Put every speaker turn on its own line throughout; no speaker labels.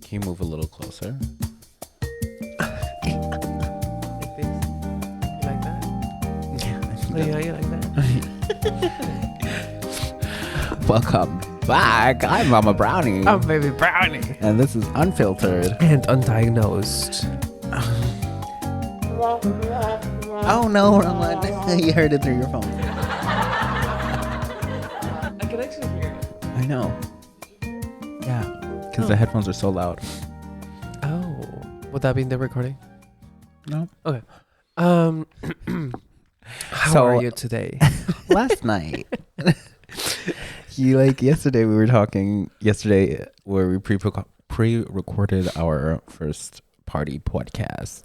Can you move a little closer?
Like this? You like that?
Yeah.
Yeah, you like that?
Welcome back. I'm Mama Brownie.
I'm Baby Brownie.
And this is Unfiltered.
And Undiagnosed.
Oh no, wrong one. You heard it through your phone.
I can actually hear it.
I know. Yeah. Because the headphones are so loud.
Oh. Would that be in the recording?
No.
Okay. How are you today?
Last night. Yesterday we were talking where we pre-recorded our first party podcast.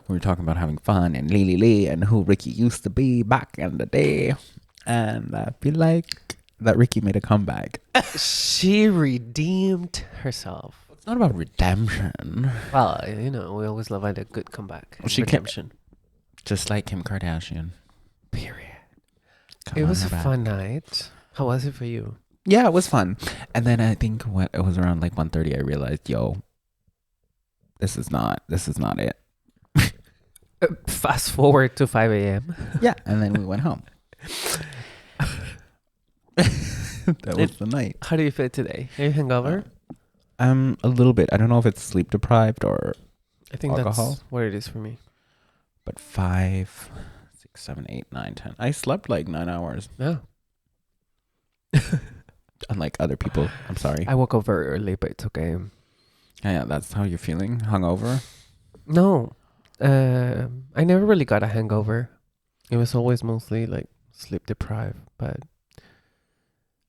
We were talking about having fun and Lee and who Ricky used to be back in the day. And I feel like that Ricky made a comeback.
She redeemed herself.
It's not about redemption.
Well, you know, we always love a good comeback.
She
redemption.
Just like Kim Kardashian.
Period.
Come
It
on
was
her
a
back.
fun night. How was it for you?
Yeah, it was fun. And then I think when it was around like 1:30, I realized, this is not it.
Fast forward to 5 a.m.
Yeah. And then we went home. That was the night.
How do you feel today? Are you hungover?
A little bit. I don't know if it's sleep deprived or
I think
alcohol.
that's what it is for me.
But 5, 6, 7, 8, 9, 10. I slept like 9 hours.
Yeah.
Unlike other people. I'm sorry.
I woke up very early, but it's okay.
Yeah, that's how you're feeling? Hungover?
No. I never really got a hangover. It was always mostly like sleep deprived, but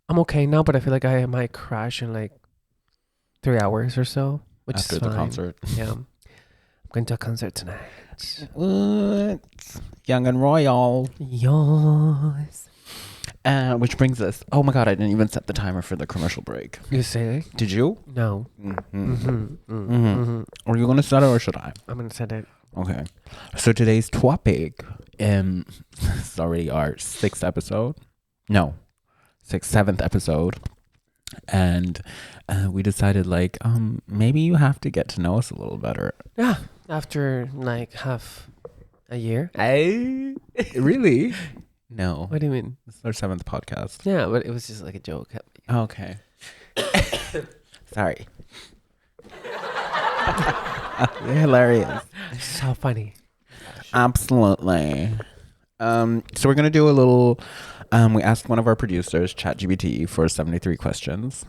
I'm okay now, but I feel like I might crash in like 3 hours or so, which
After
is
the
fine.
concert.
Yeah. I'm going to a concert tonight.
What? Young and Royal.
Yours.
Which brings us. Oh my God, I didn't even set the timer for the commercial break.
You say?
Did you?
No.
Are you going to set it or should I?
I'm going to set it.
Okay. So today's topic, this is already our 6th episode. No, 7th episode. And we decided maybe you have to get to know us a little better.
Yeah. After like half a year.
Really? No.
What do you mean?
This is our 7th podcast.
Yeah, but it was just like a joke.
Okay. Sorry. You're hilarious.
So funny.
Absolutely. So we're going to do a little, we asked one of our producers, ChatGPT, for 73 questions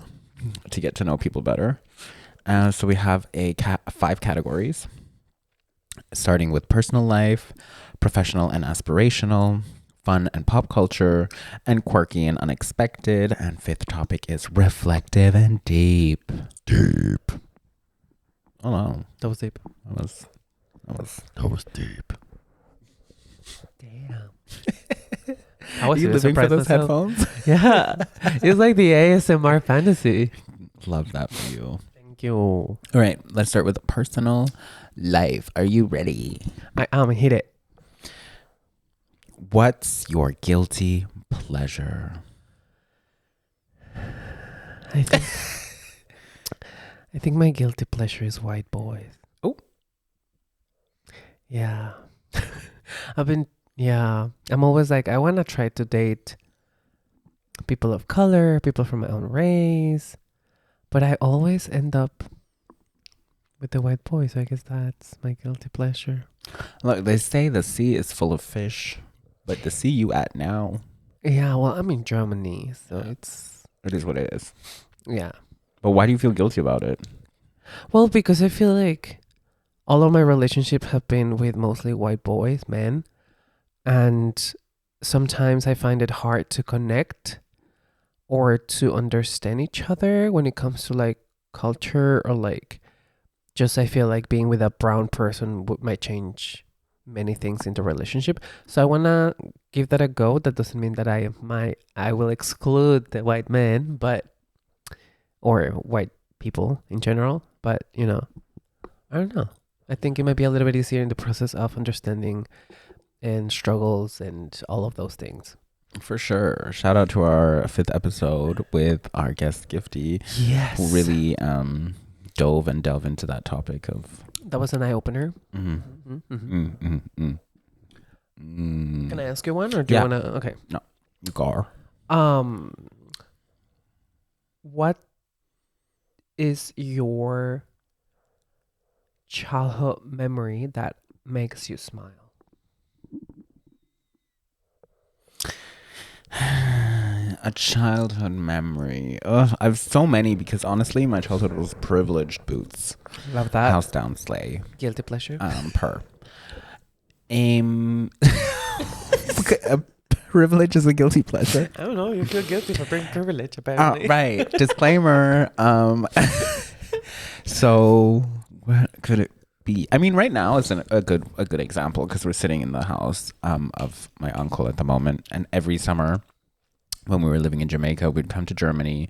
to get to know people better. So we have 5 categories, starting with personal life, professional and aspirational, fun and pop culture, and quirky and unexpected. And 5th topic is reflective and deep. Deep. Oh no.
That was deep.
That was deep.
Damn.
Are you living for those headphones?
Yeah. It's like the ASMR fantasy.
Love that for you.
Thank you.
All right, let's start with personal life. Are you ready?
I am. Hit it.
What's your guilty pleasure?
I think my guilty pleasure is white boys.
Oh.
Yeah. I'm always like, I want to try to date people of color, people from my own race, but I always end up with the white boys. So I guess that's my guilty pleasure.
Look, they say the sea is full of fish, but the sea you at now,
Yeah, well, I'm in Germany, so
it is what it is.
yeah.
But why do you feel guilty about it?
Well, because I feel like all of my relationships have been with mostly white boys, men. And sometimes I find it hard to connect or to understand each other when it comes to like culture or like just I feel like being with a brown person might change many things in the relationship. So I want to give that a go. That doesn't mean that I will exclude the white men, or white people in general. But, you know, I don't know. I think it might be a little bit easier in the process of understanding and struggles and all of those things.
For sure. Shout out to our 5th episode with our guest Gifty.
Yes.
Who really delve into that topic of.
That was an eye opener.
Mm-hmm.
Mm-hmm.
Mm.
Can I ask you one, or do you want to? Okay.
No, you gar.
What is your childhood memory that makes you smile?
A childhood memory. I've so many because honestly, my childhood was privileged boots.
Love that.
House down sleigh.
Guilty pleasure.
Per. A privilege is a guilty pleasure.
I don't know. You feel guilty for being privileged, apparently.
Right. Disclaimer. So what could it be? I mean, right now is a good example because we're sitting in the house of my uncle at the moment, and every summer when we were living in Jamaica, we'd come to Germany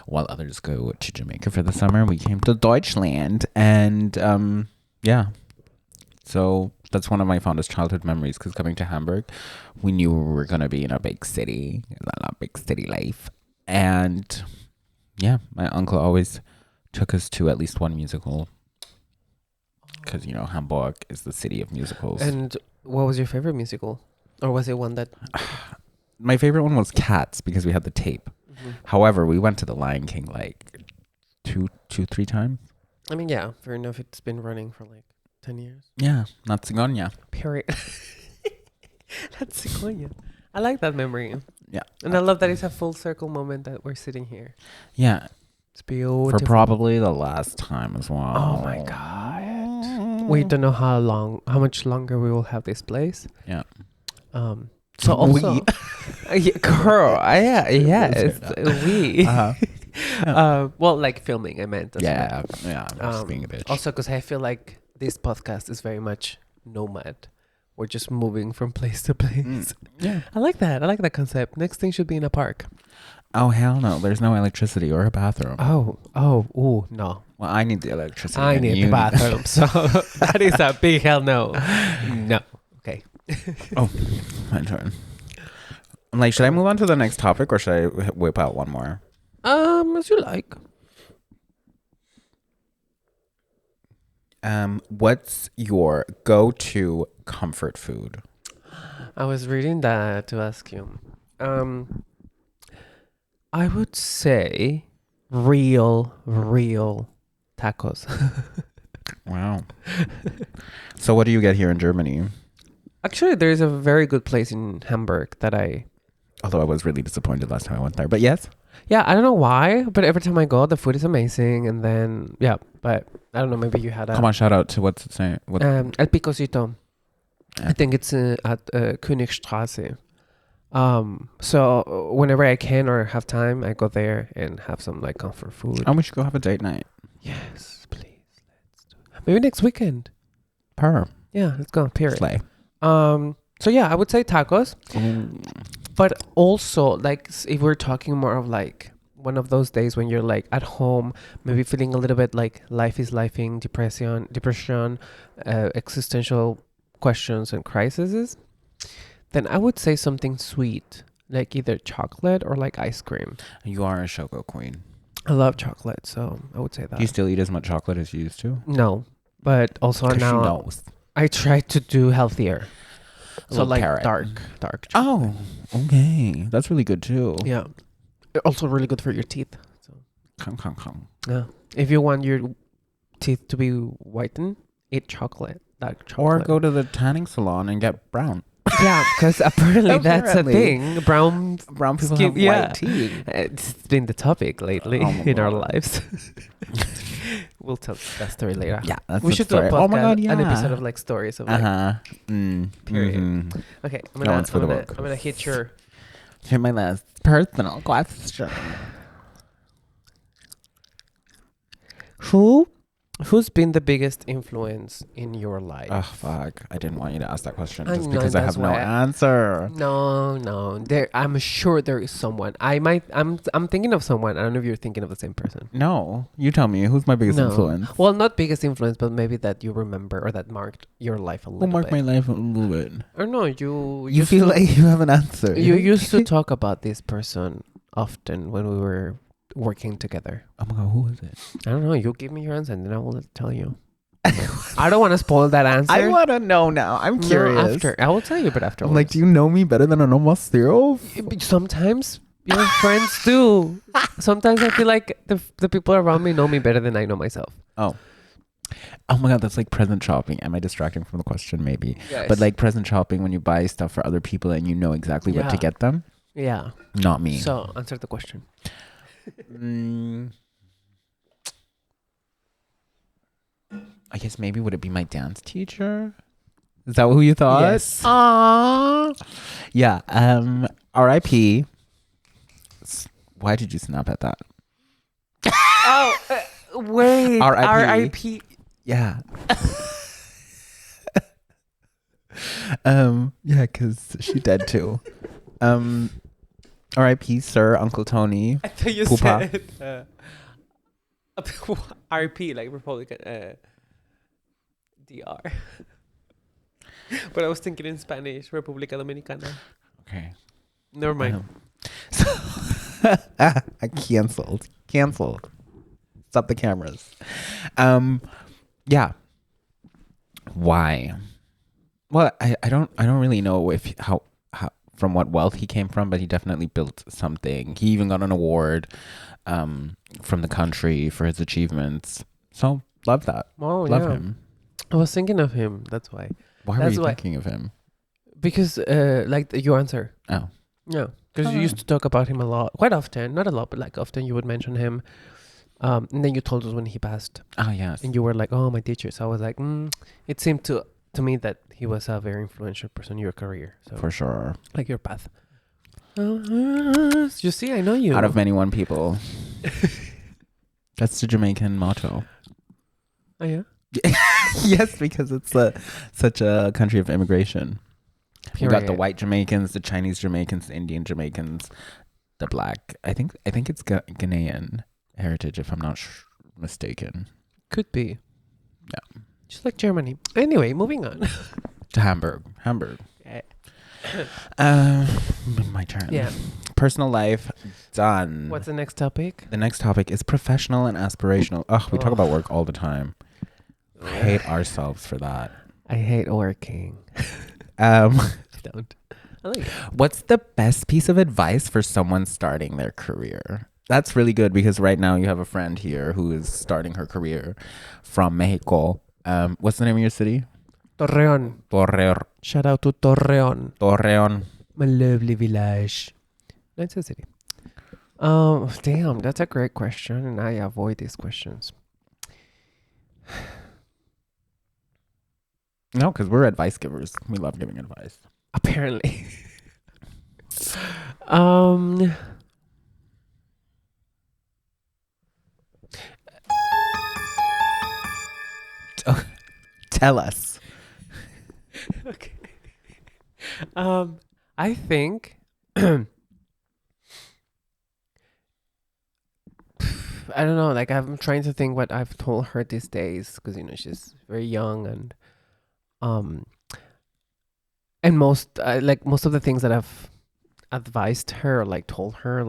while others go to Jamaica for the summer. We came to Deutschland, and yeah. So that's one of my fondest childhood memories because coming to Hamburg, we knew we were going to be in a big city, a big city life. And yeah, my uncle always took us to at least one musical because, Hamburg is the city of musicals.
And what was your favorite musical? Or was it one that...
My favorite one was Cats because we had the tape. Mm-hmm. However, we went to The Lion King like two, 3 times.
I mean, yeah, fair enough. It's been running for like 10 years.
Yeah, not Cigonia.
Period. That's Cigonia. I like that memory.
Yeah.
And I love that it's a full circle moment that we're sitting here.
Yeah.
It's beautiful.
For probably the last time as well.
Oh my God. We don't know how much longer we will have this place.
Yeah.
So also, girl, yes, we. Well, like filming, I meant.
Yeah, I'm just being a bitch.
Also, because I feel like this podcast is very much nomad. We're just moving from place to place.
Yeah,
I like that. I like that concept. Next thing should be in a park.
Oh hell no! There's no electricity or a bathroom.
Oh, no.
Well, I need the electricity.
I need the bathroom, so that is a big hell no. No. Okay.
Oh, my turn. I'm like, should I move on to the next topic or should I whip out one more?
As you like.
What's your go-to comfort food?
I was reading that to ask you. I would say real tacos.
Wow. So what do you get here in Germany?
Actually, there's a very good place in Hamburg that
Although I was really disappointed last time I went there. But yes.
Yeah, I don't know why, but every time I go, the food is amazing. And then, yeah, but I don't know, maybe you had a...
Come on, shout out to what's it saying?
El Picosito. Yeah. I think it's at Königstraße. So whenever I can or have time, I go there and have some like comfort food.
And we should go have a date night.
Yes, please. Let's do it. Maybe next weekend. Yeah, let's go. Period.
Slay.
So yeah, I would say tacos. But also, like, if we're talking more of like one of those days when you're like at home, maybe feeling a little bit like life is lifing, depression, existential questions and crises, then I would say something sweet, like either chocolate or like ice cream.
You are a Shoko queen.
I love chocolate, so I would say that.
Do you still eat as much chocolate as you used to?
No, but also now I try to do healthier. So like dark chocolate.
Oh, okay. That's really good too.
Yeah. Also really good for your teeth. So. Yeah. If you want your teeth to be whitened, eat chocolate. Dark chocolate.
Or go to the tanning salon and get brown.
Yeah, because apparently that's a thing. Brown
people
skin,
have white teeth.
It's been the topic lately in our lives. We'll tell that story later.
Yeah, that's
we should
story.
do a podcast, an episode of like stories of like period.
Mm-hmm.
Okay, I'm gonna hit your
my last personal question.
Who's been the biggest influence in your life?
Oh fuck! I didn't want you to ask that question just
know,
because I have no answer.
No. I'm sure there is someone. I'm thinking of someone. I don't know if you're thinking of the same person.
No, you tell me. Who's my biggest influence?
Well, not biggest influence, but maybe that you remember or that marked your life a little bit.
Who marked my life a little bit?
Or no, you
feel like you have an answer.
You used to talk about this person often when we were working together.
Oh my god, who is it?
I don't know. You give me your answer and then I will tell you. I don't want to spoil that answer.
I want to know now. I'm curious.
No, after. I will tell you, but afterwards.
I'm like, do you know me better than I know myself?
Sometimes your friends do. Sometimes I feel like the people around me know me better than I know myself.
Oh my god, that's like present shopping. Am I distracting from the question? Maybe.
Yes.
But like present shopping, when you buy stuff for other people and you know exactly what to get them.
Yeah.
Not me.
So answer the question.
I guess maybe would it be my dance teacher? Is that who you thought?
Yes.
Aww. Yeah. R.I.P. Why did you snap at that?
Oh, wait.
R.I.P.
R.I.P.
Yeah. Yeah, because she dead too. R.I.P. Sir Uncle Tony.
I thought you
Pupa.
said R.P. like Republican DR. But I was thinking in Spanish, República Dominicana.
Okay.
Never mind.
I canceled. Stop the cameras. Yeah. Why? Well, I don't really know if how from what wealth he came from, but he definitely built something. He even got an award from the country for his achievements. So love that.
Oh,
Love him.
I was thinking of him. That's why.
Why were you thinking of him?
Because like your answer.
Oh.
Yeah. Because you used to talk about him a lot. Quite often. Not a lot, but like often you would mention him. And then you told us when he passed.
Ah, yes.
And you were like, oh, my teacher. So I was like, it seemed to me that he was a very influential person in your career. So
For sure.
like your path. You see, I know you.
Out of many one people. That's the Jamaican motto.
Oh, yeah?
Yes, because it's such a country of immigration. You got the white Jamaicans, the Chinese Jamaicans, the Indian Jamaicans, the black. I think it's Ghanaian heritage, if I'm not mistaken.
Could be.
Yeah.
Just like Germany. Anyway, moving on.
To Hamburg.
Yeah.
My turn.
Yeah.
Personal life, done.
What's the next topic?
The next topic is professional and aspirational. Ugh, we talk about work all the time. I hate ourselves for that.
I hate working.
Don't.
I like it.
What's the best piece of advice for someone starting their career? That's really good because right now you have a friend here who is starting her career from Mexico. What's the name of your city?
Torreon. Shout out to Torreon. My lovely village. Nice city. Damn, that's a great question, and I avoid these questions.
No, because we're advice givers. We love giving advice.
Apparently.
Tell us.
Okay. I think I don't know, like I'm trying to think what I've told her these days because she's very young and most of the things that I've advised her or like told her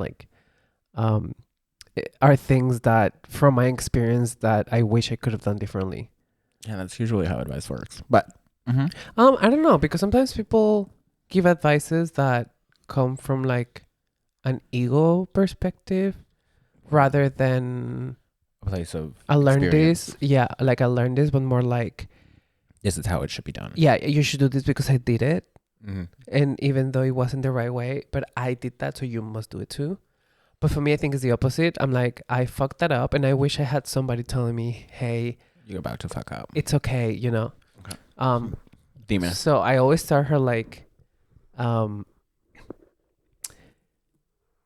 are things that from my experience that I wish I could have done differently.
Yeah, that's usually how advice works. But
I don't know, because sometimes people give advices that come from like an ego perspective rather than
a place of
I learned
experience.
this. Yeah, like I learned this, but more like
This is how it should be done.
yeah, you should do this because I did it.
Mm-hmm.
And even though it wasn't the right way, but I did that, so you must do it too. But for me, I think it's the opposite. I'm like, I fucked that up, and I wish I had somebody telling me, hey,
You're about to fuck up.
it's okay,
Okay. Dime.
So I always start her like,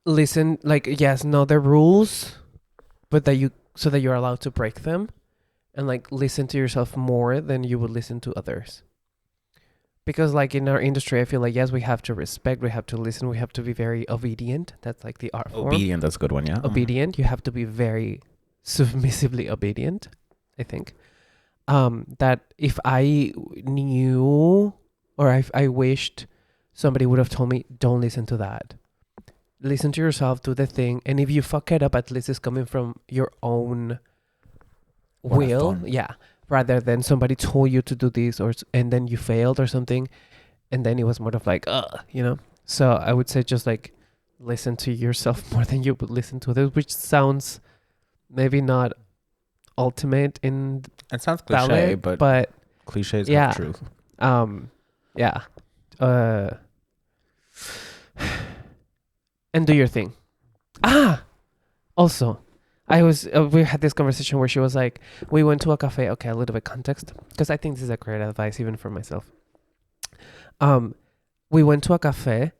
listen, like, yes, know the rules, but so that you're allowed to break them, and like listen to yourself more than you would listen to others. Because like in our industry, I feel like, yes, we have to respect, we have to listen, we have to be very obedient. That's like the art form.
Obedient, that's a good one, yeah.
Obedient. You have to be very submissively obedient, I think. That if I knew or I wished somebody would have told me, don't listen to that. listen to yourself, do the thing, and if you fuck it up, at least it's coming from your own will.
Corazón.
Yeah, rather than somebody told you to do this, and then you failed or something, and then it was more of like, you know. So I would say just like listen to yourself more than you would listen to others, which sounds maybe not ultimate in
It sounds cliche,
valid,
but
but
cliches
yeah,
have truth.
yeah, uh, and do your thing. Also, we had this conversation where she was like, we went to a cafe. Okay, a little bit context, because I think this is a great advice even for myself. We went to a cafe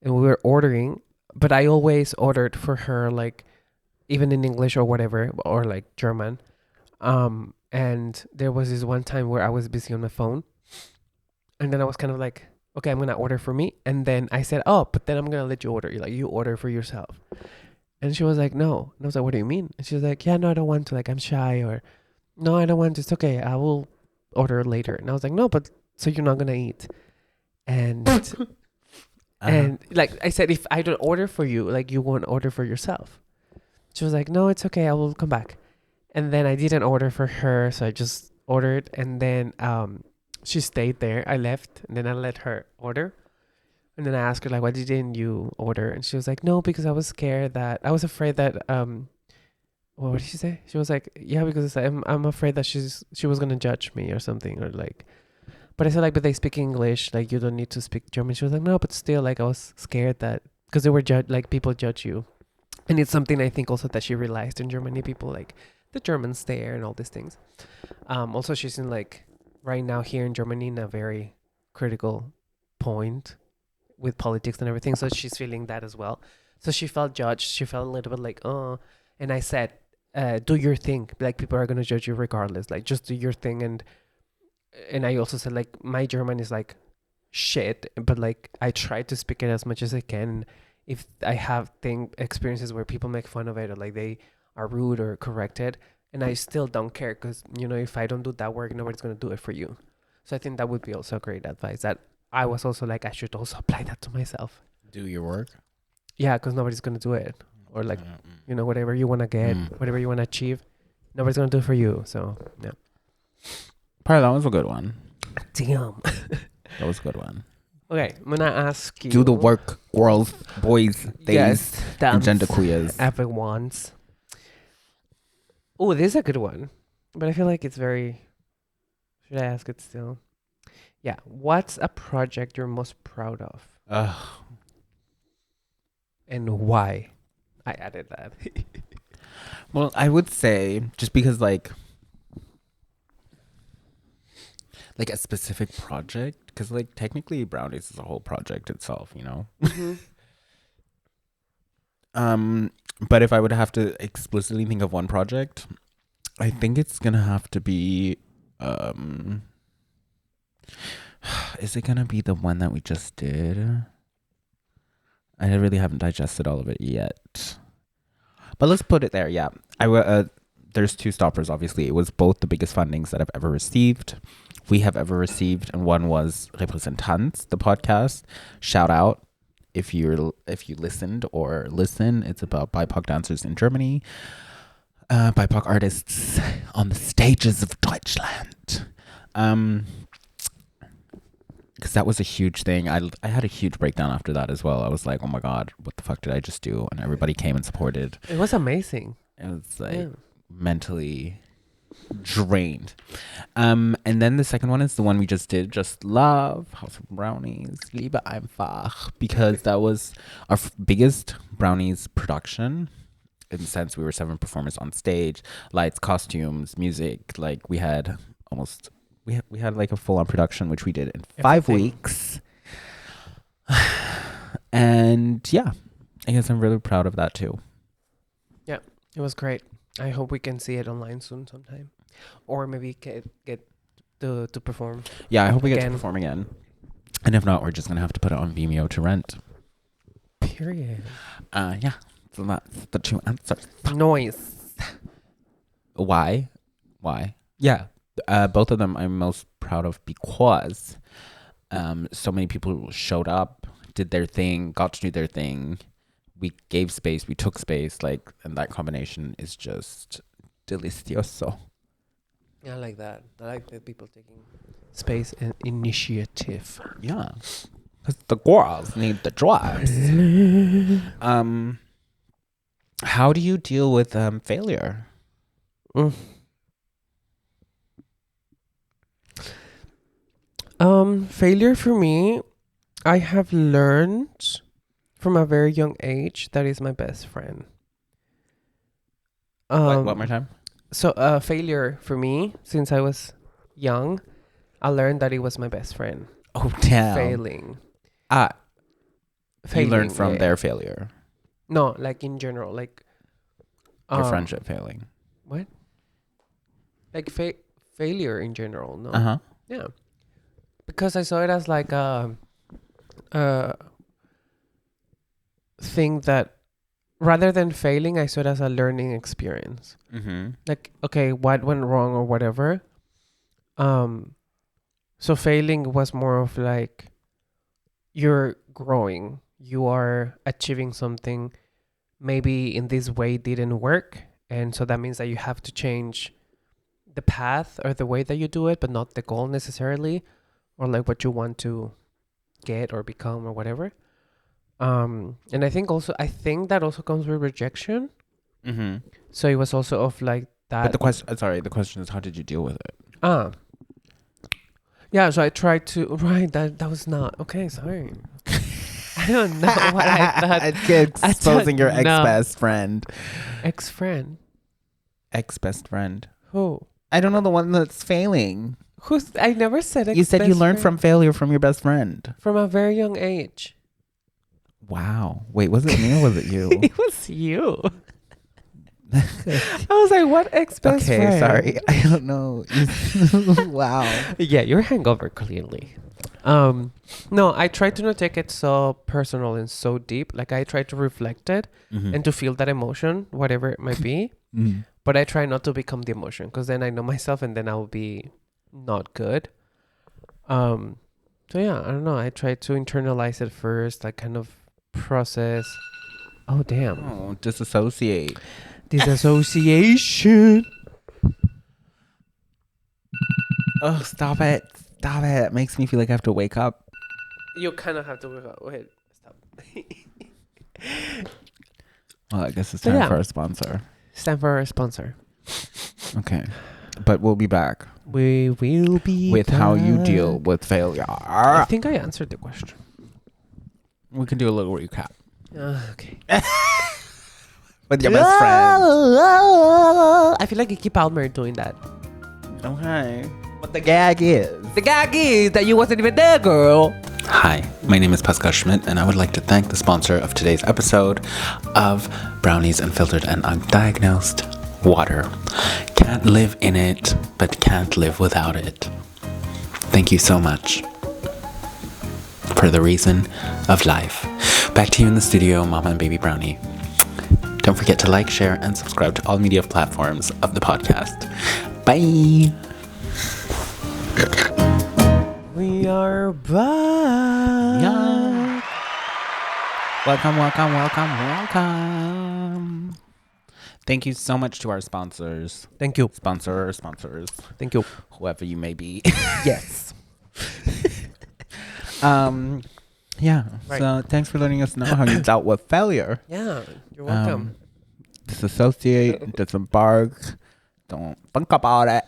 and we were ordering, but I always ordered for her, like even in English or whatever, or like German. And there was this one time where I was busy on my phone, and then I was kind of like, okay, I'm gonna order for me, and then I said, oh, but then I'm gonna let you order. Like, you order for yourself. And she was like, no. And I was like, what do you mean? And she was like, yeah, no, I don't want to. Like, I'm shy, or no, I don't want to. It's okay. I will order later. And I was like, no, but so you're not gonna eat. And and like I said, if I don't order for you, like you won't order for yourself. She was like, no, it's okay. I will come back. And then I didn't order for her, so I just ordered. And then she stayed there. I left, and then I let her order. And then I asked her, like, why didn't you order? And she was like, no, because I was scared that I was afraid that what did she say? She was like, yeah, because I'm afraid that she was gonna judge me or something, or like. But I said, like, but they speak English, like you don't need to speak German. She was like, no, but still, like I was scared that because they were like people judge you, and it's something I think also that she realized in Germany, people like the Germans there and all these things. Also, she's in like right now here in Germany in a very critical point with politics and everything, so she's feeling that as well. So she felt judged. She felt a little bit like, oh. And I said, do your thing. Like, people are gonna judge you regardless. Like, just do your thing. And I also said, like, my German is like shit, but like I try to speak it as much as I can. If I have experiences where people make fun of it, or like they are rude or corrected, and I still don't care, because you know, if I don't do that work, nobody's gonna do it for you. So I think that would be also great advice, that I was also like, I should also apply that to myself.
Do your work.
Yeah, because nobody's gonna do it, or like, you know, whatever you want to get, whatever you want to achieve, nobody's gonna do it for you. So yeah.
Probably that was a good one.
Damn.
That was a good one.
Okay, I'm gonna ask you.
Do the work, girls, boys, theys,
Yes,
and gender queers.
everyone's. Oh, this is a good one, but I feel like it's very. Should I ask it still? Yeah. What's a project you're most proud of, and why? I added that.
Well, I would say just because like a specific project, because like technically brownies is a whole project itself, you know. But if I would have to explicitly think of one project, I think it's gonna have to be is it gonna be the one that we just did? I really haven't digested all of it yet, but let's put it there. Yeah, there's two stoppers. Obviously, it was both the biggest fundings that I've ever received. We have ever received, and one was Repräsentanz, the podcast. Shout out if you listened or listen. It's about BIPOC dancers in Germany, BIPOC artists on the stages of Deutschland. Because that was a huge thing. I had a huge breakdown after that as well. I was like, oh my god, what the fuck did I just do? And everybody came and supported.
It was amazing.
It was like mentally drained. And then the second one is the one we just did, Just Love, House of Brownies, Liebe einfach, because that was our biggest brownies production. In the sense, we were 7 performers on stage, lights, costumes, music. Like we had like a full-on production, which we did in 5 weeks. And yeah, I guess I'm really proud of that too.
Yeah, it was great. I hope we can see it online soon sometime, or maybe get to perform.
Yeah, I hope we get to perform again. And if not, we're just gonna have to put it on Vimeo to rent.
Period.
Yeah. So that's the 2 answers.
Noise.
Why? Yeah. Both of them I'm most proud of because so many people showed up, did their thing, got to do their thing, we gave space, we took space, like, and that combination is just delicioso.
Yeah, I like that. I like the people taking space and initiative.
Yeah. Because the girls need the drives. How do you deal with failure?
Mm. Failure for me, I have learned from a very young age that is my best friend.
What more time?
So, failure for me, since I was young, I learned that it was my best friend.
Oh, damn.
Failing.
You
Failing,
learned from
yeah.
their failure.
No, like in general, like
Your friendship failing.
What? Like failure in general, no?
Uh-huh.
Yeah. Because I saw it as like a thing that rather than failing, I saw it as a learning experience.
Mm-hmm.
Like, okay, what went wrong or whatever. So failing was more of like you're growing, you are achieving something. Maybe in this way didn't work, and so that means that you have to change the path or the way that you do it, but not the goal necessarily, or like what you want to get or become or whatever. And I think that also comes with rejection.
Mm-hmm.
So it was also of like that.
But the question is, how did you deal with it?
Yeah, so I tried to right. That was not okay. Sorry, I don't know what I thought.
Exposing your ex-best friend.
Ex-friend.
Ex-best friend.
Who?
I don't know, the one that's failing.
Who's? I never said ex-best.
You said you learned from failure from your best friend.
From a very young age.
Wow. Wait, was it me or was it you?
It was you. I was like, what ex-best friend?
Okay, sorry. I don't know. Wow.
Yeah, you're hangover, clearly. No, I try to not take it so personal and so deep. Like, I try to reflect it and to feel that emotion, whatever it might be. But I try not to become the emotion, because then I know myself and then I will be not good. So yeah, I don't know. I try to internalize it first, like kind of process. Oh, damn.
Oh, disassociate.
Disassociation.
Oh, stop it. Stop it. It makes me feel like I have to wake up.
You kind of have to wake up. Wait, stop.
Well, I guess it's time for our sponsor.
It's time for our sponsor.
Okay. But we'll be back.
We will be
with
back.
How you deal with failure.
I think I answered the question.
We can do a little recap.
Okay.
With your best friend.
I feel like Kiki Palmer doing that.
Okay. But the gag is
that you wasn't even there, girl.
Hi, my name is Pascal Schmidt, and I would like to thank the sponsor of today's episode of Brownies Unfiltered and Undiagnosed, water. Can't live in it, but can't live without it. Thank you so much for the reason of life. Back to you in the studio, Mama and Baby Brownie. Don't forget to like, share, and subscribe to all media platforms of the podcast. Bye!
We are back.
Yeah. Welcome. Thank you so much to our sponsors.
Thank you.
Sponsors.
Thank you.
Whoever you may be.
Yes.
Yeah.
Right.
So thanks for letting us know how you dealt with failure.
Yeah, you're welcome.
Disassociate, disembark. Don't think about it.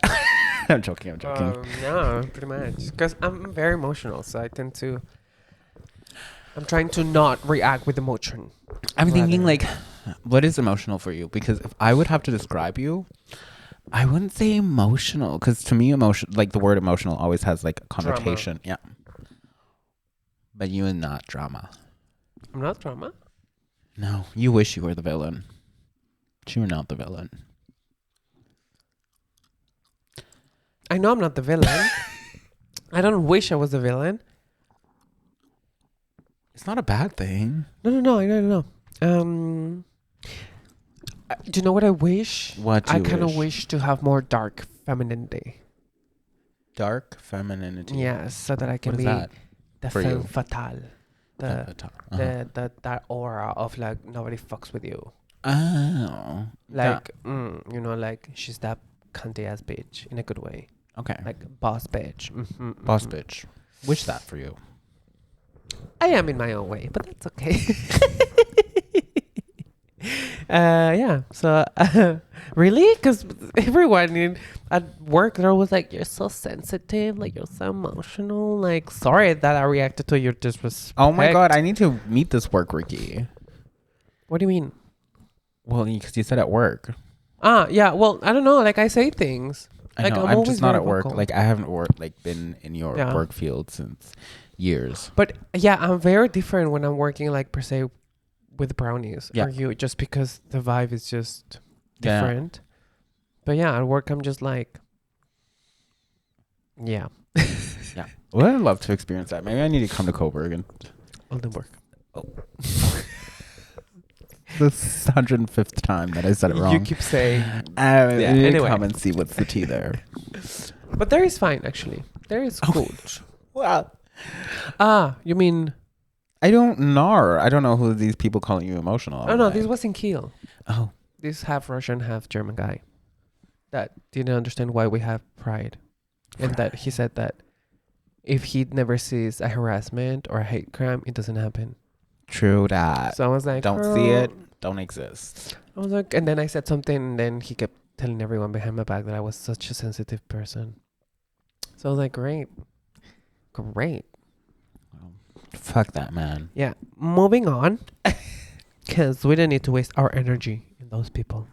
I'm joking.
Yeah, pretty much. Because I'm very emotional, so I'm trying to not react with emotion.
I'm thinking, like, what is emotional for you? Because if I would have to describe you, I wouldn't say emotional. Because to me, the word emotional always has like a connotation. Drama. Yeah. But you are not drama.
I'm not drama?
No, you wish you were the villain. But you are not the villain.
I know I'm not the villain. I don't wish I was the villain.
It's not a bad thing.
No. I know. Do you know what I wish?
What do you
I kind of wish to have more dark femininity.
Dark femininity?
Yes, so that I can
what
be
is that
the
for
femme
you?
fatale. the
the top. Uh-huh.
that aura of like nobody fucks with you.
Oh.
Like you know, like she's that cunty ass bitch in a good way.
Okay.
Like boss bitch.
Boss bitch. Wish that for you.
I am in my own way, but that's okay. Yeah. So, really? Because everyone at work, they're always like, "You're so sensitive, like you're so emotional." Like, sorry that I reacted to your disrespect.
Oh my god, I need to meet this work Ricky.
What do you mean?
Well, because you said at work.
Yeah. Well, I don't know. Like, I say things.
I
Like,
know.
I'm
I'm
always
just not
very
at work.
vocal.
Like I haven't been in your
Yeah.
work field since years.
But yeah, I'm very different when I'm working, like per se, with brownies.
Yeah.
Or you, just because the vibe is just
Yeah.
different. But yeah, at work, I'm just like, yeah,
Yeah. Well, I'd love to experience that. Maybe I need to come to Coburg and
all the work.
this 105th time that I said it wrong.
You keep saying.
Yeah,
anyway.
come and see what's the tea there.
But there is fine, actually. There is good.
Well,
You mean...
I don't know. I don't know who these people calling you emotional.
Oh, no, this was in Kiel.
Oh.
This half Russian, half German guy that didn't understand why we have pride. And that he said that if he never sees a harassment or a hate crime, it doesn't happen.
True that.
So I was like,
Don't see it. Don't exist.
I was like, and then I said something, and then he kept telling everyone behind my back that I was such a sensitive person. So I was like, great.
Fuck that, man.
Yeah, moving on, because we don't need to waste our energy in those people.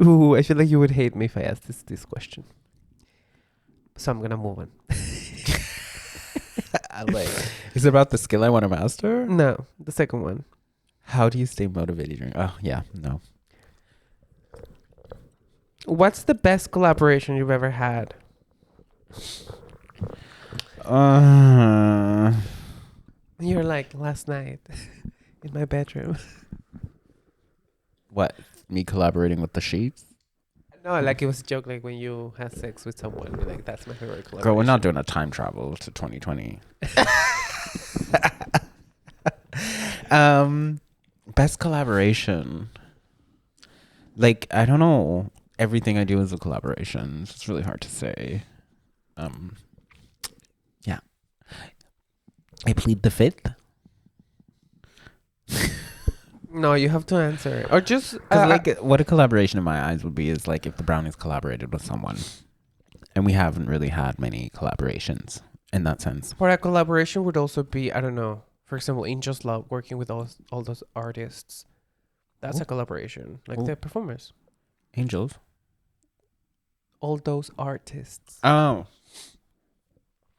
Ooh, I feel like you would hate me if I asked this question. So I'm gonna move on.
Is it about the skill I want to master?
No, the second one.
How do you stay motivated during? Oh yeah, no.
What's the best collaboration you've ever had? You're like last night in my bedroom.
What? Me collaborating with the sheets?
No, like it was a joke. Like when you had sex with someone, you're like that's my favorite collaboration.
Girl, we're not doing a time travel to 2020. Best collaboration. Like, I don't know. Everything I do is a collaboration. It's really hard to say. Yeah. I plead the fifth.
No, you have to answer. Or just...
what a collaboration in my eyes would be is like if the Brownies collaborated with someone. And we haven't really had many collaborations in that sense.
For a collaboration would also be, I don't know, for example, Angel's Love working with all those artists. That's a collaboration. Like the performers.
Angels?
All those artists.
Oh.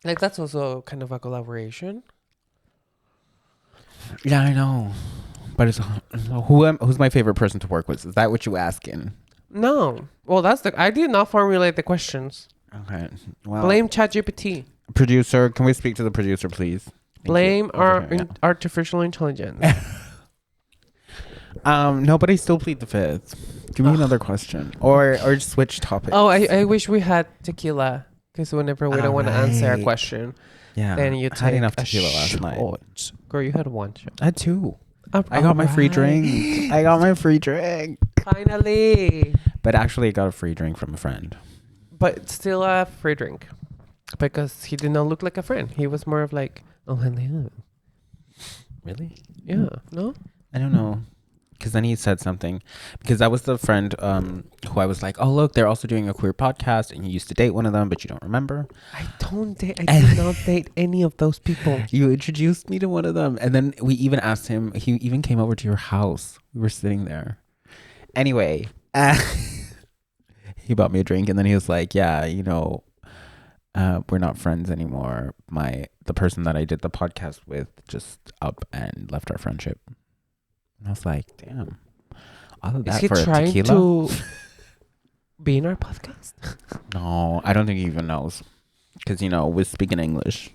Like that's also kind of a collaboration.
Yeah, I know. But it's who's my favorite person to work with? Is that what you asking?
No. Well, I did not formulate the questions.
Okay. Well,
Blame ChatGPT.
Producer, can we speak to the producer, please? Thank
Blame
you.
our
Over here,
artificial intelligence.
No, but I still plead the fifth. Give me another question, or just switch topics.
Oh, I wish we had tequila, because whenever we don't want to answer a question,
yeah,
then you
I
take
had enough
a
tequila last night.
shot. Girl, you had one shot.
I had two. I got my free drink. I got my free drink.
Finally.
But actually, I got a free drink from a friend.
But still a free drink, because he did not look like a friend. He was more of like, oh, hello.
Really?
Yeah. No?
I don't know. Because then he said something. Because that was the friend who I was like, oh, look, they're also doing a queer podcast. And you used to date one of them, but you don't remember.
I did not date any of those people.
You introduced me to one of them. And then we even asked him. He even came over to your house. We were sitting there. Anyway. He bought me a drink. And then he was like, yeah, we're not friends anymore. The person that I did the podcast with just up and left our friendship. And I was like, damn. All of that
Is he
for a
trying
tequila?
to be in our podcast?
No, I don't think he even knows. Because, we're speaking English.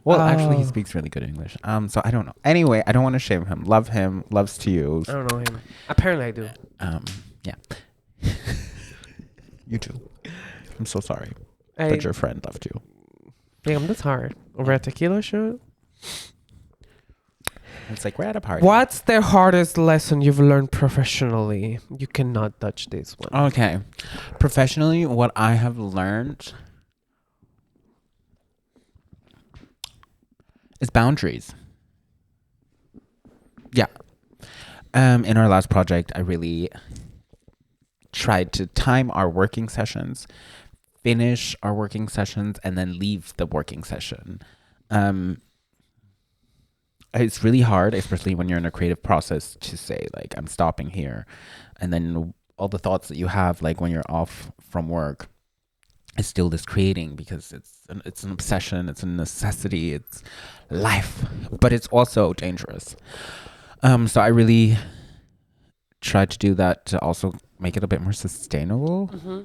Well, actually, he speaks really good English. So I don't know. Anyway, I don't want to shame him. Love him. Loves to use.
I don't know him. Apparently I do.
Yeah. You too. I'm so sorry that your friend left you.
Damn, that's hard. Over a tequila shot?
It's like we're at a party.
What's the hardest lesson you've learned professionally? You cannot touch this one.
Okay. Professionally, what I have learned is boundaries. Yeah. In our last project, I really tried to time our working sessions, finish our working sessions, and then leave the working session. It's really hard, especially when you're in a creative process, to say like I'm stopping here, and then all the thoughts that you have like when you're off from work is still this creating, because it's an obsession, it's a necessity, it's life, but it's also dangerous. So I really tried to do that to also make it a bit more sustainable.
Mm-hmm.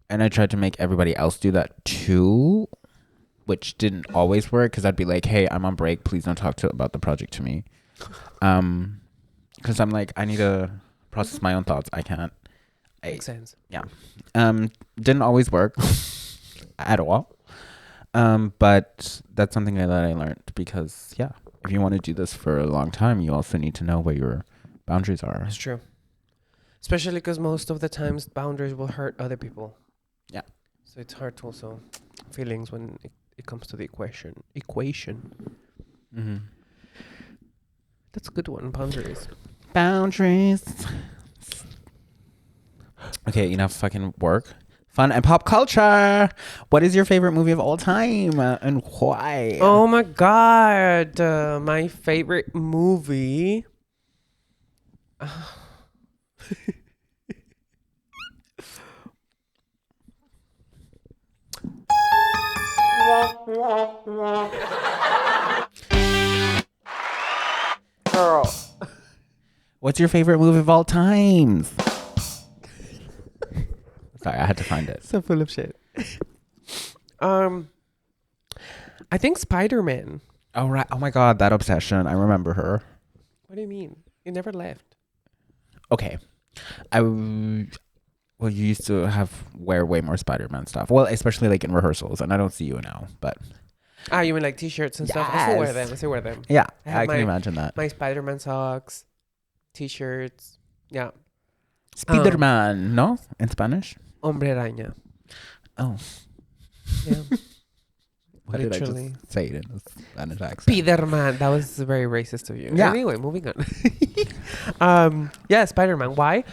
And I tried to make everybody else do that too, which didn't always work, because I'd be like, hey, I'm on break, please don't talk about the project to me. Because I'm like, I need to process my own thoughts. I can't.
Makes sense.
Yeah. Didn't always work at all. But that's something that I learned, because yeah, if you want to do this for a long time, you also need to know where your boundaries are.
That's true. Especially because most of the times boundaries will hurt other people.
Yeah.
So it's hard to also feelings when it comes to the equation.
Mm-hmm.
That's a good one. Boundaries.
Boundaries. Okay, enough fucking work. Fun and pop culture. What is your favorite movie of all time, and why?
Oh my god. My favorite movie. Girl.
What's your favorite movie of all times? Sorry, I had to find it.
So full of shit. I think Spider-Man.
Oh right. Oh my god, that obsession. I remember her.
What do you mean? You never left.
Okay. Well, you used to wear way more Spider-Man stuff. Well, especially like in rehearsals, and I don't see you now, but
Ah, you mean like t-shirts and stuff? I still wear
Yes.
them. I still wear them.
yeah,
I have
I can imagine that.
My Spider-Man socks, t-shirts. Yeah.
Spider-Man, no? In Spanish?
Hombre araña.
Oh.
Yeah.
Why did I
Literally.
just say it in a Spanish accent?
Spider-Man. That was very racist of you.
Yeah.
Anyway, moving on. Yeah, Spider-Man. Why?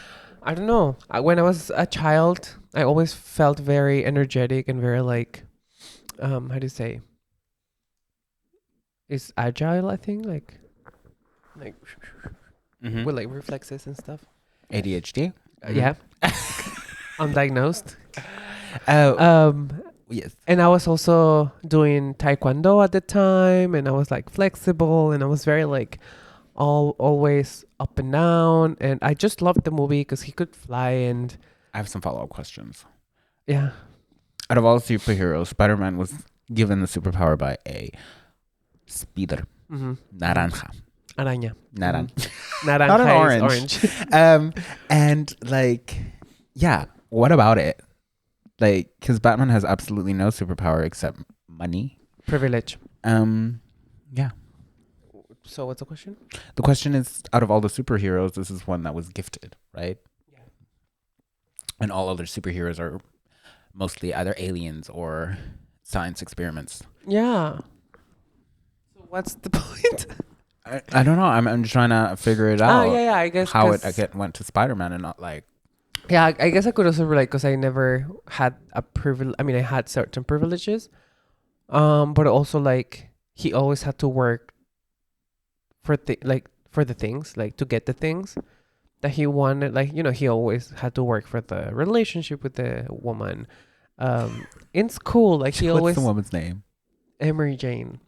I don't know. When I was a child, I always felt very energetic and very like, how do you say? It's agile, I think. Like
Mhm.
with like reflexes and stuff.
ADHD?
Yeah. Undiagnosed.
Oh, yes.
And I was also doing taekwondo at the time, and I was like flexible, and I was very like always up and down, and I just loved the movie because he could fly, and
I have some follow-up questions.
yeah.
Out of all superheroes, Spider-Man was given the superpower by a spider.
Mm-hmm.
Naranja.
Araña.
Naranja.
Naranja
Not an
is
orange. And like, yeah, what about it? Like, because Batman has absolutely no superpower except money.
Privilege.
Yeah.
So what's the question?
The question is, out of all the superheroes, this is one that was gifted, right?
Yeah.
And all other superheroes are mostly either aliens or science experiments.
Yeah. So what's the point?
I don't know. I'm just trying to figure it out.
Oh, yeah, I guess.
How it went to Spider-Man and not like...
Yeah, I guess I could also relate because I never had a privilege. I mean, I had certain privileges, but also like he always had to work for the things, like to get the things that he wanted. Like, you know, he always had to work for the relationship with the woman. In school, like he
What's
always
the woman's name?
Emery Jane.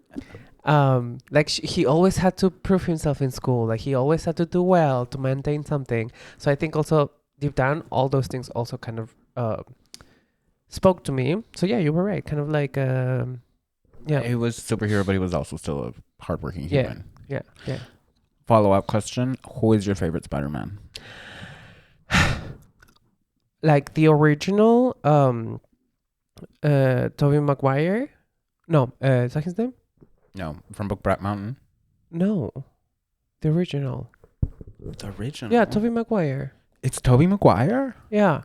Like he always had to prove himself in school. Like he always had to do well to maintain something. So I think also deep down, all those things also kind of spoke to me. So yeah, you were right. Kind of like yeah.
He was a superhero, but he was also still a hardworking
Yeah.
human.
Yeah.
Follow-up question. Who is your favorite Spider-Man?
Like the original Tobey Maguire No, is that his name?
No, from Brokeback Mountain.
No, the original.
The original.
Yeah, Tobey Maguire.
It's Tobey Maguire.
Yeah.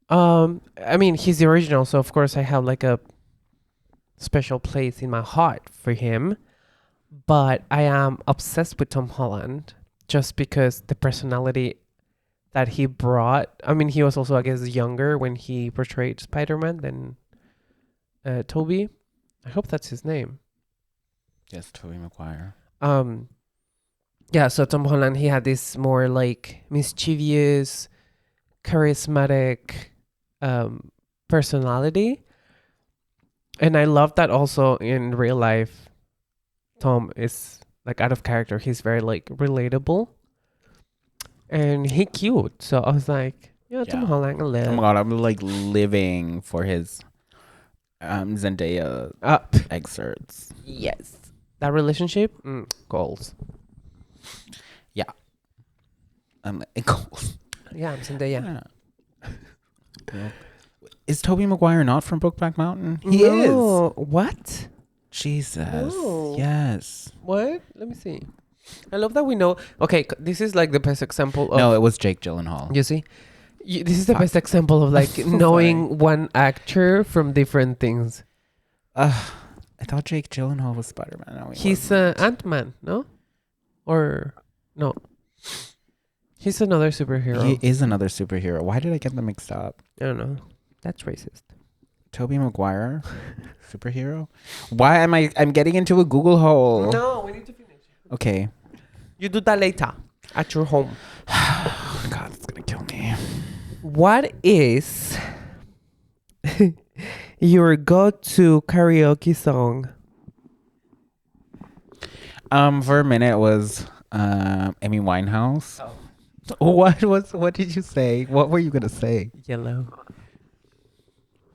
I mean, he's the original, so of course I have like a special place in my heart for him. But I am obsessed with Tom Holland just because the personality that he brought. I mean, he was also, I guess, younger when he portrayed Spider-Man than Toby. I hope that's his name.
Yes, Tobey Maguire.
Yeah, so Tom Holland, he had this more like mischievous, charismatic personality. And I love that also in real life. Tom is like out of character. He's very like relatable. And he cute. So I was like, yeah, Tom
Yeah.
Holland, I
Oh
live.
my god, I'm like living for his Zendaya excerpts.
Yes. That relationship, goals.
I'm like, goals.
Yeah, I'm Zendaya.
Yeah. Is Tobey Maguire not from Brokeback Mountain? He
No.
is.
What?
Jesus.
No.
Yes.
What? Let me see. I love that we know. Okay, this is like the best example of.
No, it was Jake Gyllenhaal.
You see? This is the
Fuck.
best example of like
so
knowing one actor from different things.
I thought Jake Gyllenhaal was Spider-Man. No,
He's Ant-Man, no? Or no? He's another superhero.
He is another superhero. Why did I get them mixed up?
I don't know. That's racist.
Tobey Maguire, superhero. Why am I'm getting into a Google hole?
No, we need to finish.
Okay.
You do that later at your home.
God, it's gonna kill me.
What is your go-to karaoke song?
For a minute it was Amy Winehouse.
Oh.
What did you say? What were you gonna say?
Yellow.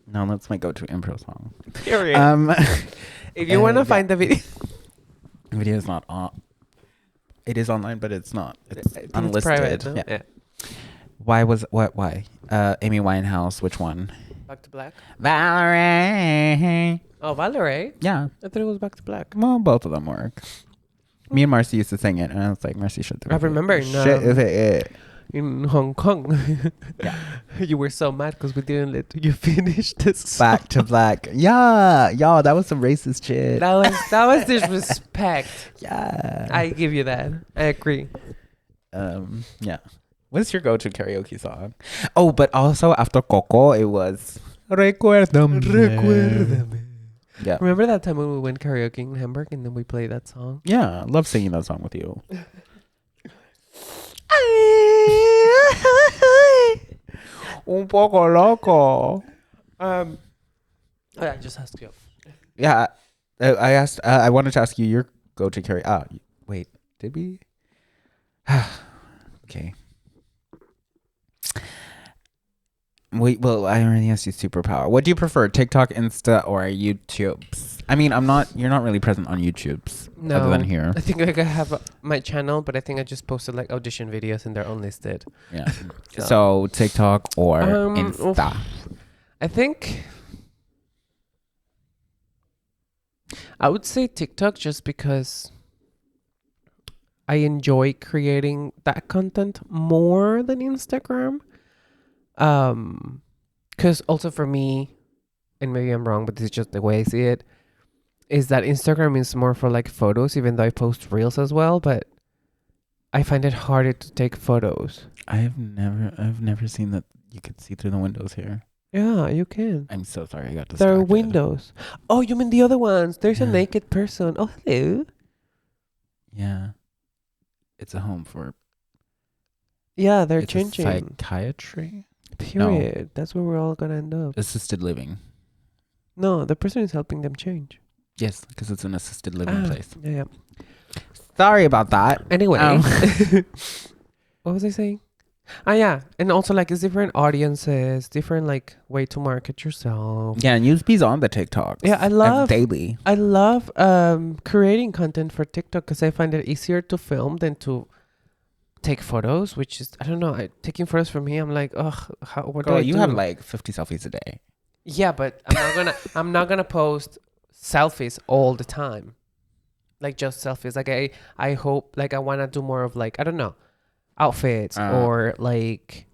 No, that's my go-to improv song.
Period. If you want to
yeah.
find the video.
Video is not on. It is online, but it's not. It's
I think
unlisted.
it's private, no?
Yeah. Why? Amy Winehouse. Which one?
Back to Black.
Valerie.
Oh, Valerie.
Yeah.
I thought it was Back to Black.
Well, both of them work. Me and Marcy used to sing it, and I was like, Marcy should do it.
I remember in Hong Kong.
Yeah.
You were so mad because we didn't let you finish this song.
Back to Black. Yeah, y'all, that was some racist shit.
That was disrespect.
Yeah.
I give you that. I agree.
Yeah. What's your go-to karaoke song? Oh, but also after Coco, it was Recuérdame. Yeah.
Remember that time when we went karaoke in Hamburg and then we played that song?
Yeah, I love singing that song with you. Un poco loco.
I just asked you.
Yeah, I asked. I wanted to ask you your go-to karaoke. Wait, did we? Okay. Wait, well, I already asked you superpower. What do you prefer, TikTok, Insta, or YouTube? I mean, you're not really present on YouTube's
No.
other than here.
I think I have my channel, but I think I just posted like audition videos and they're unlisted.
Yeah. So TikTok or Insta?
I think I would say TikTok just because I enjoy creating that content more than Instagram. Because also for me, and maybe I'm wrong, but this is just the way I see it, is that Instagram is more for like photos, even though I post reels as well, but I find it harder to take photos.
I've never seen that you could see through the windows here.
Yeah, you can.
I'm so sorry, I got distracted.
There are windows. Oh, you mean the other ones? There's a
Yeah.
naked person. Oh, hello.
Yeah. It's a home for
Yeah, they're
it's
changing.
a psychiatry?
Period. That's where we're all gonna end up.
Assisted living.
No, the person is helping them change.
Yes, because it's an assisted living place.
Yeah.
Sorry about that.
Anyway, what was I saying? Yeah, and also like it's different audiences, different like way to market yourself.
Yeah, and Newsbee's on the TikTok.
Yeah, I love
daily.
I love creating content for TikTok because I find it easier to film than to take photos, which is I don't know. Taking photos for me, I'm like, ugh, what do
Girl,
I
you
do?
have like 50 selfies a day.
Yeah, but I'm not gonna post selfies all the time. Like just selfies. Like I hope, like I want to do more of like, I don't know, outfits or like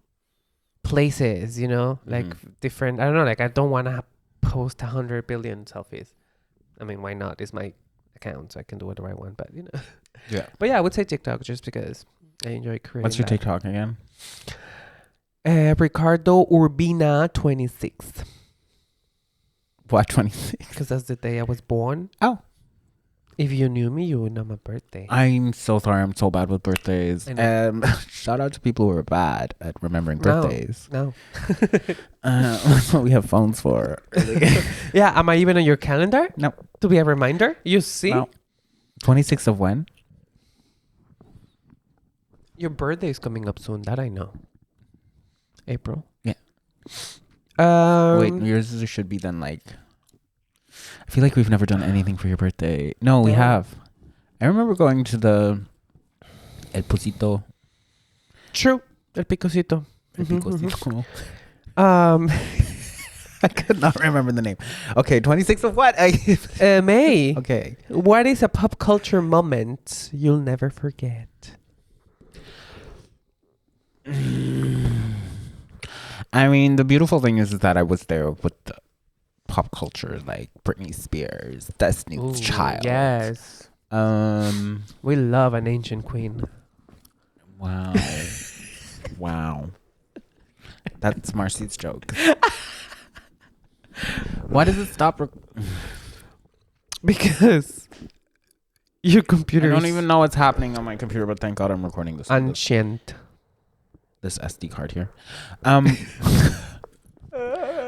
places, you know, like different, I don't know, like I don't want to post 100 billion selfies. I mean, why not? It's my account, so I can do whatever I want, but you know.
Yeah.
But yeah, I would say TikTok just because I enjoy creating.
What's your TikTok again?
Ricardo Urbina 26.
What, 26?
Because that's the day I was born.
Oh.
If you knew me, you would know my birthday.
I'm so sorry. I'm so bad with birthdays. Shout out to people who are bad at remembering birthdays.
No.
That's what we have phones for.
Yeah. Am I even on your calendar?
No.
To be a reminder? You see?
No. 26th of when?
Your birthday is coming up soon. That I know. April.
Yeah.
Wait,
Wait, yours should be then like... I feel like we've never done anything for your birthday. No, we have. I remember going to the El Pusito.
True. El Picosito.
El Picosito. I could not remember the name. Okay, 26th of what?
May.
Okay.
What is a pop culture moment you'll never forget?
I mean, the beautiful thing is that I was there with the pop culture, like Britney Spears, Destiny's Child.
Yes. We love an ancient queen.
Wow. Wow. That's Marcy's joke. Why does it stop?
Because your computer.
I don't even know what's happening on my computer, but thank God I'm recording this.
Ancient.
This SD card here.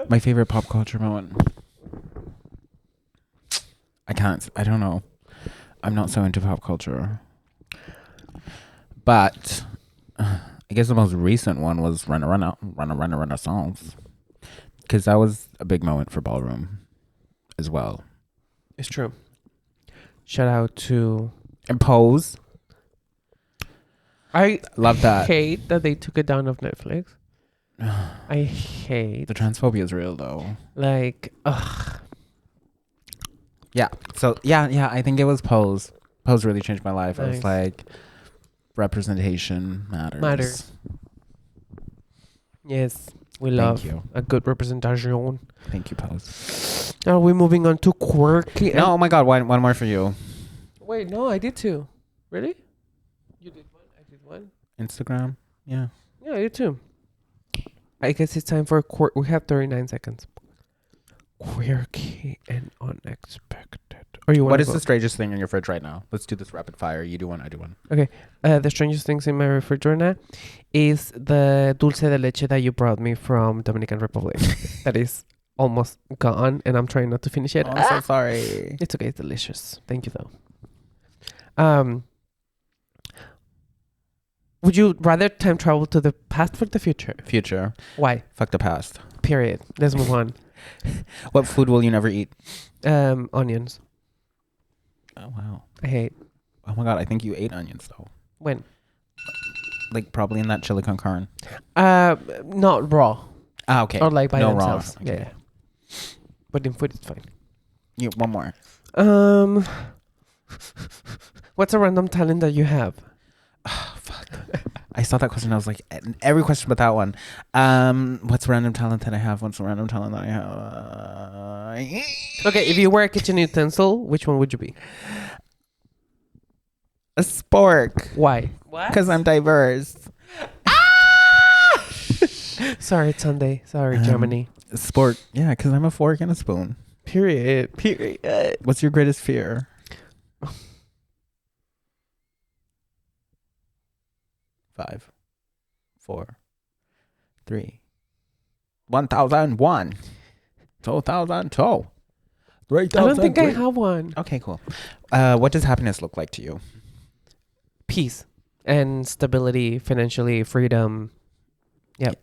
My favorite pop culture moment. I don't know. I'm not so into pop culture. But I guess the most recent one was Run Renaissance. Because that was a big moment for ballroom as well.
It's true. Shout out to...
And Pose.
I
love that.
hate that they took it down off Netflix. I hate.
The transphobia is real though.
Like, ugh.
Yeah. So yeah. I think it was Pose. Pose really changed my life.
Nice.
I was like, representation matters.
Yes, we love
Thank you.
a good representation.
Thank you, Pose.
Are we moving on to quirky?
No, oh my God, one more for you.
Wait, no, I did two. Really? You did one. I did one.
Instagram. Yeah.
Yeah, you too. I guess it's time for we have 39 seconds. Quirky and unexpected. Or you want?
What is the strangest thing in your fridge right now? Let's do this rapid fire. You do one, I do one.
Okay. The strangest things in my refrigerator is the dulce de leche that you brought me from Dominican Republic. That is almost gone, and I'm trying not to finish it.
Oh, I'm so sorry.
It's okay. It's delicious. Thank you, though. Would you rather time travel to the past or the future?
Future.
Why?
Fuck the past.
Period. Let's move on.
What food will you never eat?
Onions.
Oh, wow.
I hate.
Oh, my God. I think you ate onions, though.
When?
Like, probably in that chili con carne.
Not raw.
Ah, okay.
Or like by
no
themselves.
Raw. Okay.
Yeah. But in food, it's fine.
Yeah, one more.
What's a random talent that you have?
Oh, fuck. I saw that question. I was like, every question but that one. What's a random talent that I have? What's a random talent that I have?
Okay, if you were a kitchen utensil, which one would you be?
A spork.
Why? What?
Because I'm diverse.
Sorry, it's Sunday. Sorry, Germany.
Spork. Yeah, because I'm a fork and a spoon.
Period.
What's your greatest fear? 5, 4, 3, 1001, 2002, 3000.
I don't think I have one.
Okay, cool. What does happiness look like to you?
Peace and stability, financially, freedom. Yep.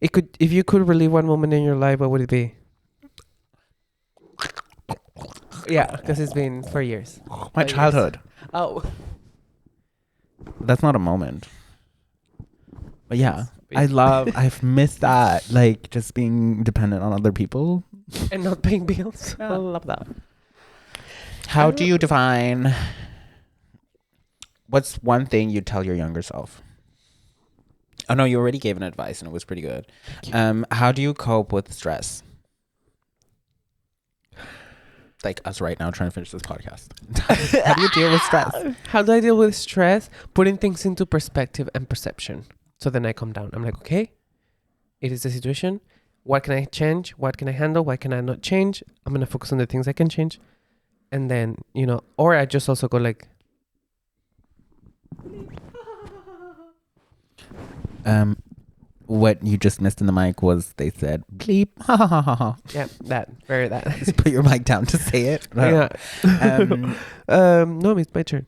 If you could relive one moment in your life, what would it be? Yeah, because it's been 4 years.
My childhood.
Oh.
That's not a moment. But yeah, I've missed that. Like, just being dependent on other people.
And not paying bills.
Yeah.
I love that.
How do you define? What's one thing you'd tell your younger self? Oh no, you already gave an advice and it was pretty good. How do you cope with stress? Like us right now trying to finish this podcast. How do you deal with stress?
How do I deal with stress? Putting things into perspective and perception. So then I calm down. I'm like, okay, it is the situation. What can I change? What can I handle? What can I not change? I'm going to focus on the things I can change. And then, you know, or I just also go like,
What you just missed in the mic was they said bleep.
yeah, that.
Just put your mic down to say it.
Yeah. No, it's my turn.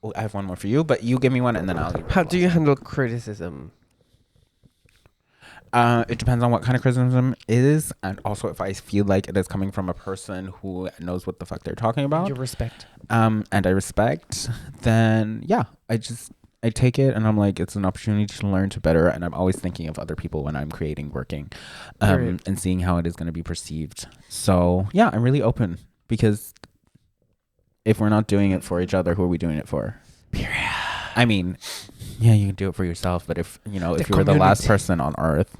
Oh, I have one more for you, but you give me one and then I'll leave.
How do you handle criticism?
It depends on what kind of criticism it is, and also if I feel like it is coming from a person who knows what the fuck they're talking about.
Your respect.
And I respect, then yeah, I take it and I'm like, it's an opportunity to learn to better, and I'm always thinking of other people when I'm creating, working, and seeing how it is going to be perceived. So yeah, I'm really open, because if we're not doing it for each other, who are we doing it for?
Period.
I mean, yeah, you can do it for yourself, but if you know, if you were the last person on earth,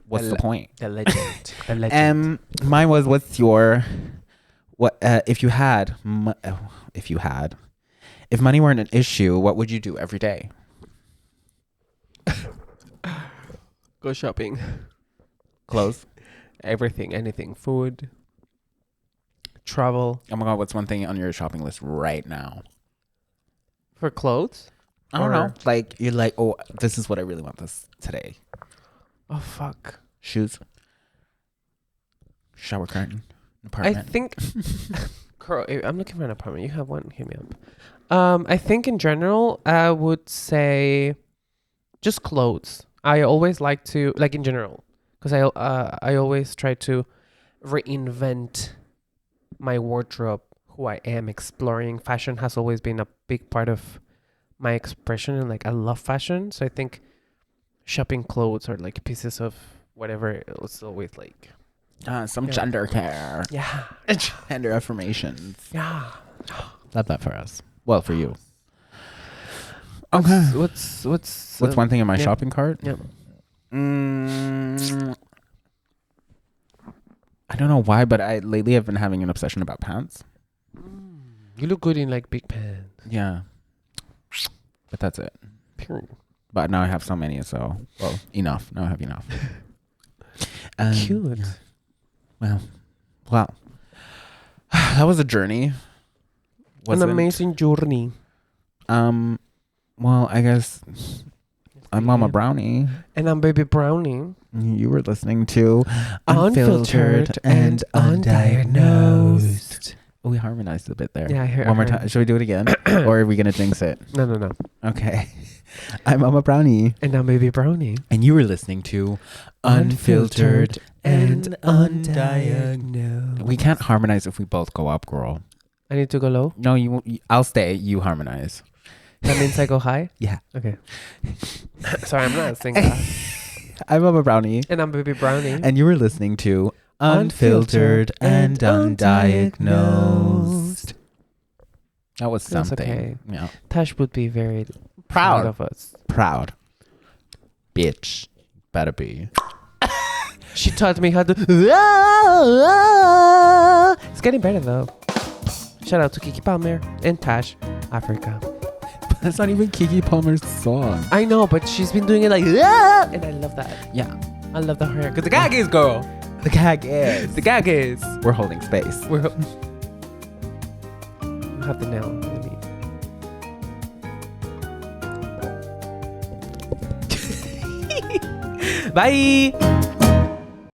what's the point?
The legend. The legend.
Mine was, what's your, what if money weren't an issue, what would you do every day?
Go shopping.
Clothes.
Everything, anything, food, travel.
Oh my god, what's one thing on your shopping list right now?
For clothes?
I don't know. Like, you're like, oh, this is what I really want this today.
Oh, fuck.
Shoes. Shower curtain. Apartment.
I think... Girl, I'm looking for an apartment. You have one? Hit me up. I think in general, I would say just clothes. I always like to... Like, in general. Because I always try to reinvent my wardrobe, who I am, exploring. Fashion has always been a big part of my expression, and like I love fashion. So I think shopping clothes or like pieces of whatever, it's always like
some gender care.
Yeah.
Gender affirmations.
Yeah.
Love that for us. Well, for you. Okay.
What's
one thing in my shopping cart?
Yeah.
I don't know why, but lately I've been having an obsession about pants.
You look good in like big pants.
Yeah. But that's it.
Period.
But now I have so many, so enough. Now I have enough.
Cute.
Yeah. Wow. That was a journey.
An amazing journey.
Well, I guess I'm Mama Brownie.
And I'm Baby Brownie.
You were listening to
Unfiltered and Undiagnosed.
Oh, we harmonized a bit there.
Yeah, I heard.
One more time. Should we do it again? Or are we going to jinx it?
No.
Okay. I'm Mama Brownie.
And I'm Baby Brownie.
And you were listening to Unfiltered and Undiagnosed. We can't harmonize if we both go up, girl.
I need to go low?
No, I'll stay. You harmonize.
That means I go high?
Yeah.
Okay. Sorry, I'm not saying that.
I'm Mama Brownie.
And I'm Baby Brownie.
And you were listening to Unfiltered and Undiagnosed. That was something.
That's okay.
Yeah.
Tash would be very
Proud
of us.
Proud. Bitch. Better be.
She taught me how to... It's getting better though. Shout out to Kiki Palmer and Tash, Africa.
That's not even Kiki Palmer's song.
I know, but she's been doing it like... And I love that.
Yeah.
I love the hair. Because the gag is, girl.
The gag is.
The gag is.
We're holding space.
You have the nail. Bye.